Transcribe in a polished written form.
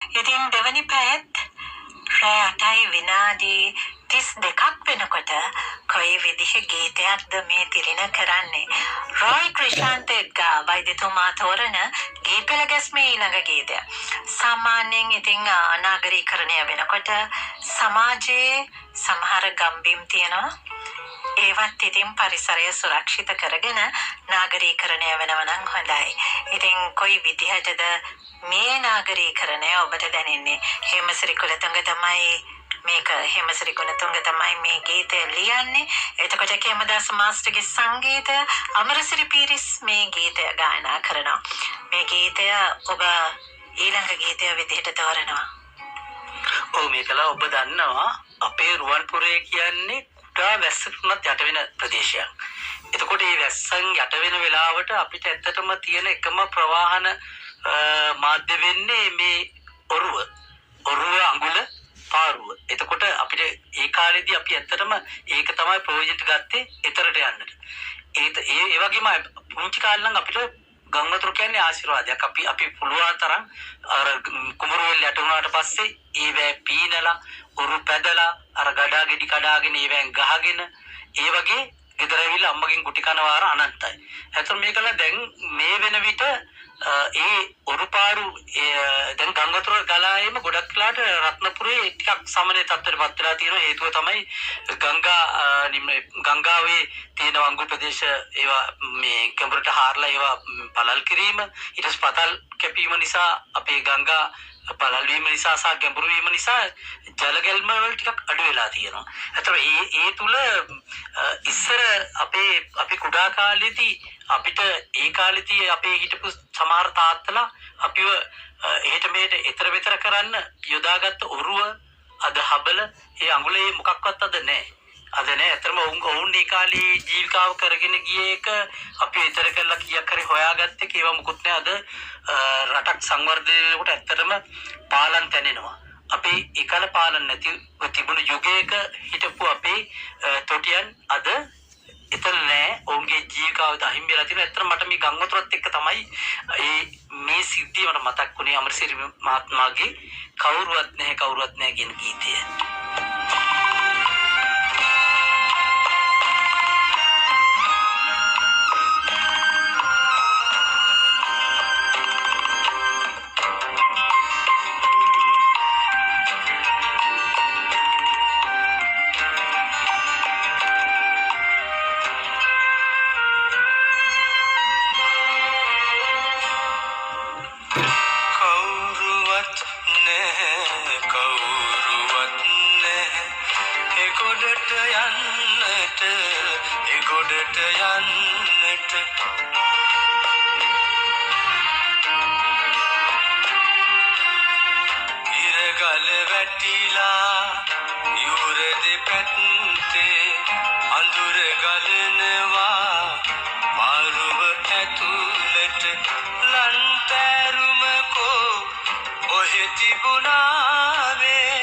ඉතින් දෙවනි පැයත් රෑ 8යි විනාඩි 32ක් වෙනකොට කොයි විදිහ ගීතයක්ද මේ තිරින කරන්නේ. රොයි ක්‍රිෂාන්ත එක්ගා වෛද්‍යතුමා තෝරන ගීපෙළ ගැස්මේ ඊළඟ ගීතය. සාමාන්‍යයෙන් ඉතින් අනාගරීකරණය වෙනකොට සමාජයේ සමහර ගම්බිම් තියෙනවා. ඒවත් ඉතින් පරිසරය සුරක්ෂිත කරගෙන නාගරීකරණය වෙනව නම් හොඳයි. ඉතින් කොයි විදිහටද මේ නාගරීකරණය ඔබට දැනෙන්නේ? හේමසිරි කුලතුංග තමයි මේක හේමසිරි කුලතුංග තමයි මේ ගීතය ලියන්නේ. එතකොට කේමදාස මාස්ටර්ගේ සංගීතය, අමරසිරි පීරිස් මේ ගීතය ගායනා කරනවා. මේ ගීතය ඔබ ඊළඟ ගීතය විදිහට තෝරනවා. ඔව් මේකලා ඔබ දන්නවා අපේ රුවන්පුරේ කියන්නේ කුඩා වැස්සකට යට වෙන ප්‍රදේශයක්. එතකොට මේ වැස්සන් යට වෙන වෙලාවට අපිට ඇත්තටම තියෙන එකම ප්‍රවාහන මාධ්‍ය වෙන්නේ මේ ඔරුව අඟුල පාරුව. එතකොට අපිට ඒ කාලේදී අපි ඇත්තටම ඒක තමයි ප්‍රොජෙක්ට් ගත්තේ එතරට යන්නට. ඒ වගේම පුංචි කාලේ නම් අපිට ගංගාතුර කියන්නේ ආශිර්වාදයක්. අපි පුළුවන් තරම් අර කුමරු වෙල් යට වුණාට පස්සේ ඒ වේ පීනලා උරු පැදලා අර ගඩා ගෙඩි කඩාගෙන ඒ වෙන් ගහගෙන ඒ වගේ ගෙදර ඇවිල්ලා අම්මගෙන් කුටි කන වාර අනන්තයි. ඇත්තට මේකලා දැන් මේ වෙන විට ඒ උරුපාරු දැන් ගංගාතුර ගලායම ගොඩක් වෙලාට රත්නපුරේ ටිකක් සමනය තත්ත්වයකට පත් වෙලා තියෙන හේතුව තමයි ගංගාවේ තියෙන වංගු ප්‍රදේශ ඒවා මේ ගැඹුරට හාරලා ඒවා පළල් කිරීම ඊට පස්සේ පතල් කැපීම නිසා අපේ ගංගා පළල් වීම නිසා සහ ගැඹුරු වීම නිසා ජල ගැල්ම වල ටිකක් අඩු වෙලා තියෙනවා. ඒතර ඒ තුල ඉස්සර අපි කුඩා කාලේදී අපිට ඒ කාලේදී අපේ හිටපු සමහර තාත්තලා අපිව එහෙට මෙහෙට ඊතර විතර කරන්න යොදාගත්ත ඔරුව අද හබල ඒ අඟුලේ මොකක්වත් අද නැහැ. අද නෑ. අතරම ඔවුන් ඒ කාලේ ජීවිකාව කරගෙන ගිය එක අපි ඊතර කරලා කීයක් හරි හොයාගත්තේ ඒවා මුකුත් නෑ. අද රටක් සංවර්ධනයකට ඇත්තටම පාලම් තැනෙනවා. අපි ඒකල පාලම් නැති තිබුණු යුගයක හිටපු අපේ තොටියන් අද එතන නෑ. ඔවුන්ගේ ජීවිකාව අහිමි වෙලා තියෙනවා. ඇත්තටම මට මේ ගංගාතුරත් එක්ක තමයි මේ සිද්ධිය මට මතක් වුණේ අමරසිරි මහත්මයාගේ කවුරුවත් නැහැ කියන ගීතය. ඉරගල වැටිලා යුර දෙපැත්තේ අඳුර ගලනවා පාරුව ඇතුළට ලන්තෑරුමකෝ ඔහෙ තිබුණා වේ